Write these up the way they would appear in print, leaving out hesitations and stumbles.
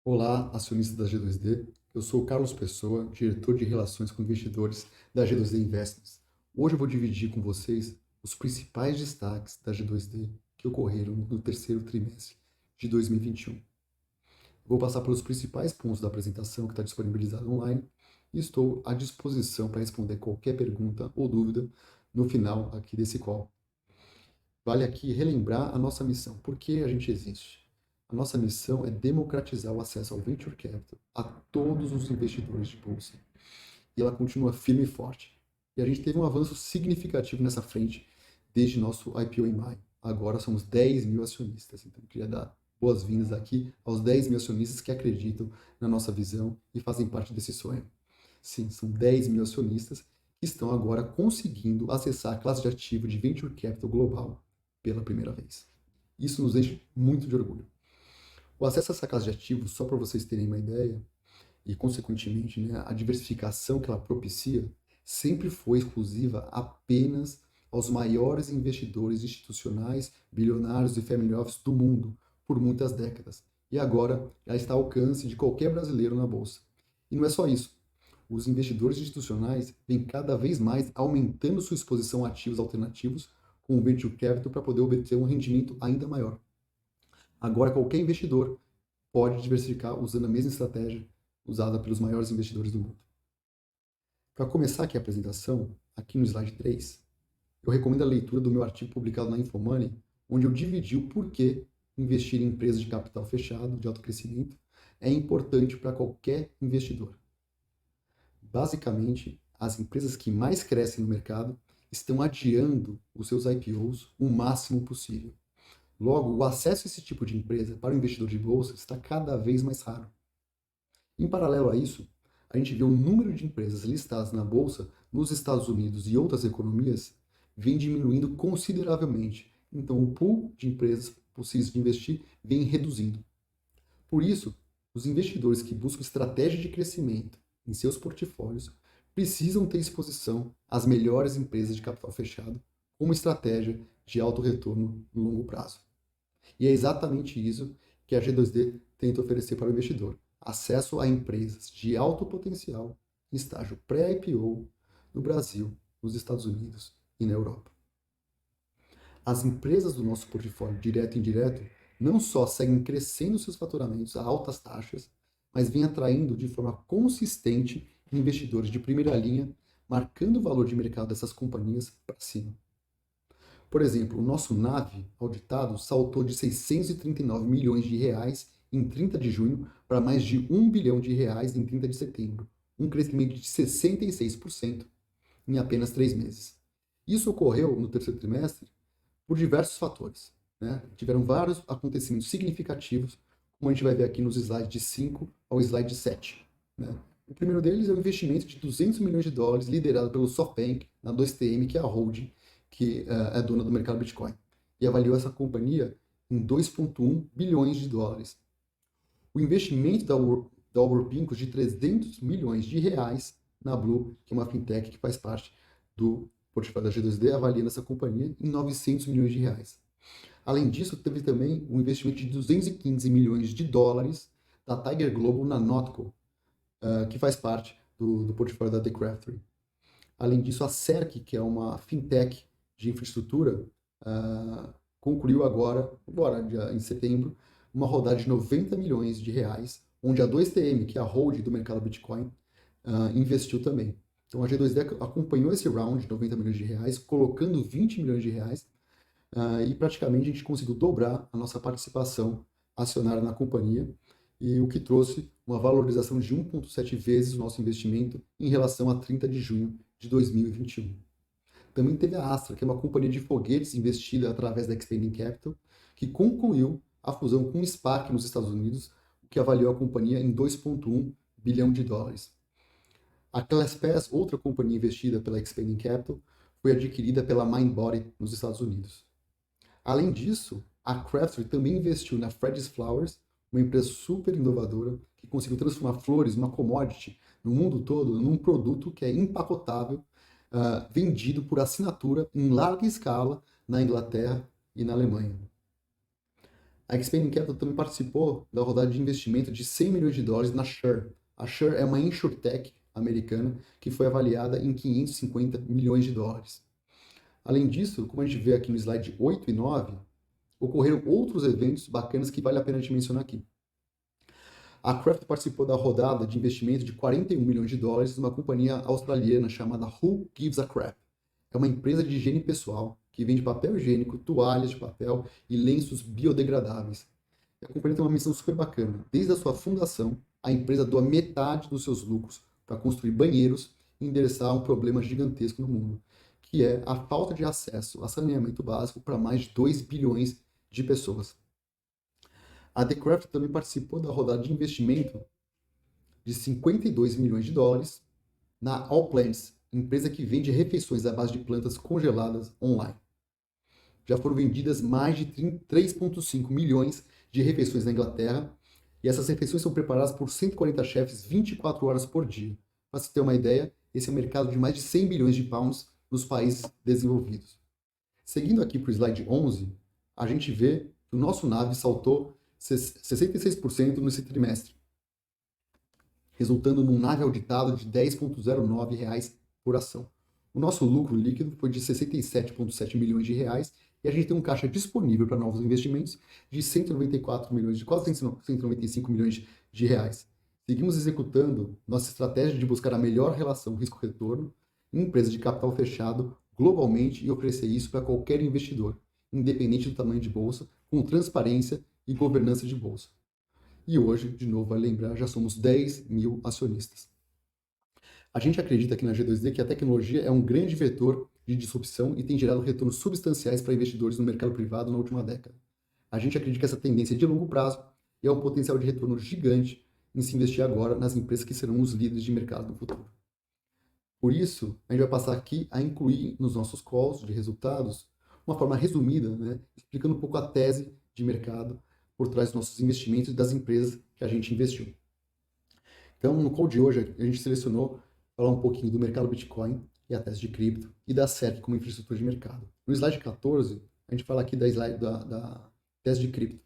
Olá, acionistas da G2D. Eu sou o Carlos Pessoa, diretor de Relações com Investidores da G2D Investments. Hoje eu vou dividir com vocês os principais destaques da G2D que ocorreram no terceiro trimestre de 2021. Vou passar pelos principais pontos da apresentação que está disponibilizada online e estou à disposição para responder qualquer pergunta ou dúvida no final aqui desse call. Vale aqui relembrar a nossa missão. Por que a gente existe? A nossa missão é democratizar o acesso ao venture capital a todos os investidores de bolsa. E ela continua firme e forte. E a gente teve um avanço significativo nessa frente desde nosso IPO em maio. Agora somos 10 mil acionistas. Então, eu queria dar boas-vindas aqui aos 10 mil acionistas que acreditam na nossa visão e fazem parte desse sonho. Sim, são 10 mil acionistas que estão agora conseguindo acessar a classe de ativo de venture capital global pela primeira vez. Isso nos enche muito de orgulho. O acesso a essa classe de ativos, só para vocês terem uma ideia, e consequentemente a diversificação que ela propicia, sempre foi exclusiva apenas aos maiores investidores institucionais, bilionários e family office do mundo, por muitas décadas. E agora ela está ao alcance de qualquer brasileiro na Bolsa. E não é só isso. Os investidores institucionais vêm cada vez mais aumentando sua exposição a ativos alternativos com o venture capital para poder obter um rendimento ainda maior. Agora, qualquer investidor pode diversificar usando a mesma estratégia usada pelos maiores investidores do mundo. Para começar aqui a apresentação, aqui no slide 3, eu recomendo a leitura do meu artigo publicado na Infomoney, onde eu dividi o porquê investir em empresas de capital fechado, de alto crescimento, é importante para qualquer investidor. Basicamente, as empresas que mais crescem no mercado estão adiando os seus IPOs o máximo possível. Logo, o acesso a esse tipo de empresa para o investidor de bolsa está cada vez mais raro. Em paralelo a isso, a gente vê o número de empresas listadas na bolsa nos Estados Unidos e outras economias vem diminuindo consideravelmente. Então, o pool de empresas possíveis de investir vem reduzindo. Por isso, os investidores que buscam estratégia de crescimento em seus portfólios precisam ter exposição às melhores empresas de capital fechado como estratégia de alto retorno no longo prazo. E é exatamente isso que a G2D tenta oferecer para o investidor: acesso a empresas de alto potencial em estágio pré-IPO no Brasil, nos Estados Unidos e na Europa. As empresas do nosso portfólio direto e indireto não só seguem crescendo seus faturamentos a altas taxas, mas vêm atraindo de forma consistente investidores de primeira linha, marcando o valor de mercado dessas companhias para cima. Por exemplo, o nosso NAV auditado saltou de 639 milhões de reais em 30 de junho para mais de 1 bilhão de reais em 30 de setembro, um crescimento de 66% em apenas 3 meses. Isso ocorreu no terceiro trimestre por diversos fatores. Tiveram vários acontecimentos significativos, como a gente vai ver aqui nos slides de 5 ao slide 7. O primeiro deles é o investimento de 200 milhões de dólares liderado pelo SoftBank na 2TM, que é a holding que é dona do mercado Bitcoin, e avaliou essa companhia em 2,1 bilhões de dólares. O investimento da Overpincos de 300 milhões de reais na Blue, que é uma fintech que faz parte do portfólio da G2D, avaliando essa companhia em 900 milhões de reais. Além disso, teve também um investimento de 215 milhões de dólares da Tiger Global na Notco, que faz parte do portfólio da The Craftery. Além disso, a CERC, que é uma fintech de infraestrutura, concluiu agora em setembro, uma rodada de 90 milhões de reais, onde a 2TM, que é a holding do mercado Bitcoin, investiu também. Então a G2D acompanhou esse round de 90 milhões de reais, colocando 20 milhões de reais, e praticamente a gente conseguiu dobrar a nossa participação acionária na companhia, e o que trouxe uma valorização de 1,7 vezes o nosso investimento em relação a 30 de junho de 2021. Também teve a Astra, que é uma companhia de foguetes investida através da Expanding Capital, que concluiu a fusão com o SPAC nos Estados Unidos, o que avaliou a companhia em 2,1 bilhão de dólares. A ClassPass, outra companhia investida pela Expanding Capital, foi adquirida pela Mindbody nos Estados Unidos. Além disso, a Craftsman também investiu na Freddy's Flowers, uma empresa super inovadora que conseguiu transformar flores, uma commodity, no mundo todo, num produto que é empacotável, vendido por assinatura em larga escala na Inglaterra e na Alemanha. A Expanding Capital também participou da rodada de investimento de 100 milhões de dólares na Shure. A Shure é uma insurtech americana que foi avaliada em 550 milhões de dólares. Além disso, como a gente vê aqui no slide 8 e 9, ocorreram outros eventos bacanas que vale a pena te mencionar aqui. A Kraft participou da rodada de investimento de 41 milhões de dólares numa companhia australiana chamada Who Gives a Crap. É uma empresa de higiene pessoal que vende papel higiênico, toalhas de papel e lenços biodegradáveis. A companhia tem uma missão super bacana. Desde a sua fundação, a empresa doa metade dos seus lucros para construir banheiros e endereçar um problema gigantesco no mundo, que é a falta de acesso a saneamento básico para mais de 2 bilhões de pessoas. A The Craft também participou da rodada de investimento de 52 milhões de dólares na All Plants, empresa que vende refeições à base de plantas congeladas online. Já foram vendidas mais de 3,5 milhões de refeições na Inglaterra, e essas refeições são preparadas por 140 chefes 24 horas por dia. Para você ter uma ideia, esse é um mercado de mais de 100 bilhões de pounds nos países desenvolvidos. Seguindo aqui para o slide 11, a gente vê que o nosso NAV saltou 66% nesse trimestre, resultando num NAV auditado de R$ 10,09 por ação. O nosso lucro líquido foi de 67,7 milhões de reais e a gente tem um caixa disponível para novos investimentos de 194 milhões, de quase 195 milhões de reais. Seguimos executando nossa estratégia de buscar a melhor relação risco-retorno em empresas de capital fechado globalmente e oferecer isso para qualquer investidor, independente do tamanho de bolsa, com transparência e governança de bolsa. E hoje, de novo, vai lembrar, já somos 10 mil acionistas. A gente acredita aqui na G2D que a tecnologia é um grande vetor de disrupção e tem gerado retornos substanciais para investidores no mercado privado na última década. A gente acredita que essa tendência é de longo prazo e é um potencial de retorno gigante em se investir agora nas empresas que serão os líderes de mercado no futuro. Por isso, a gente vai passar aqui a incluir nos nossos calls de resultados uma forma resumida, explicando um pouco a tese de mercado por trás dos nossos investimentos e das empresas que a gente investiu. Então, no call de hoje, a gente selecionou falar um pouquinho do mercado Bitcoin e a tese de cripto e da SEC como infraestrutura de mercado. No slide 14, a gente fala aqui da tese de cripto.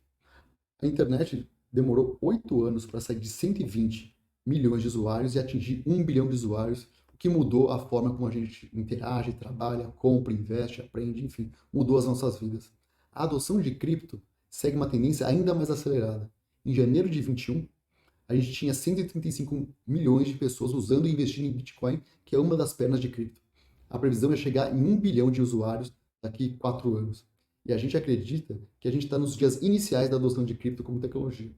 A internet demorou 8 anos para sair de 120 milhões de usuários e atingir 1 bilhão de usuários, o que mudou a forma como a gente interage, trabalha, compra, investe, aprende, enfim, mudou as nossas vidas. A adoção de cripto segue uma tendência ainda mais acelerada. Em janeiro de 21, a gente tinha 135 milhões de pessoas usando e investindo em Bitcoin, que é uma das pernas de cripto. A previsão é chegar em 1 bilhão de usuários daqui a 4 anos. E a gente acredita que a gente está nos dias iniciais da adoção de cripto como tecnologia.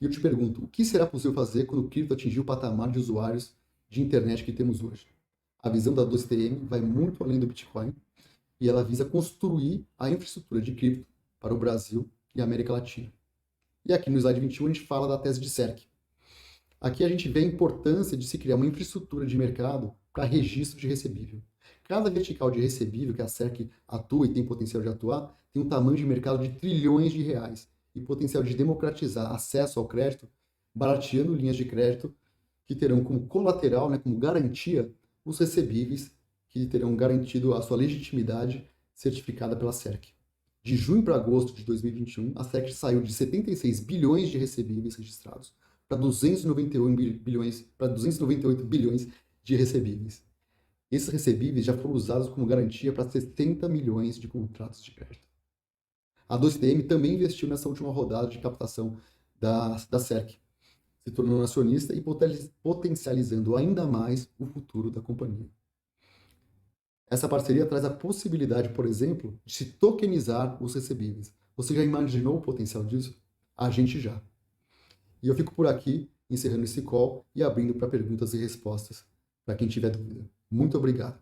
E eu te pergunto, o que será possível fazer quando o cripto atingir o patamar de usuários de internet que temos hoje? A visão da 2TM vai muito além do Bitcoin e ela visa construir a infraestrutura de cripto para o Brasil e a América Latina. E aqui no slide 21 a gente fala da tese de SEC. Aqui a gente vê a importância de se criar uma infraestrutura de mercado para registro de recebível. Cada vertical de recebível que a SEC atua e tem potencial de atuar tem um tamanho de mercado de trilhões de reais e potencial de democratizar acesso ao crédito, barateando linhas de crédito que terão como colateral, como garantia, os recebíveis que terão garantido a sua legitimidade certificada pela SEC. De junho para agosto de 2021, a SEC saiu de 76 bilhões de recebíveis registrados para 298 bilhões de recebíveis. Esses recebíveis já foram usados como garantia para 70 milhões de contratos de crédito. A 2TM também investiu nessa última rodada de captação da SEC, se tornando acionista e potencializando ainda mais o futuro da companhia. Essa parceria traz a possibilidade, por exemplo, de se tokenizar os recebíveis. Você já imaginou o potencial disso? A gente já. E eu fico por aqui, encerrando esse call e abrindo para perguntas e respostas para quem tiver dúvida. Muito obrigado.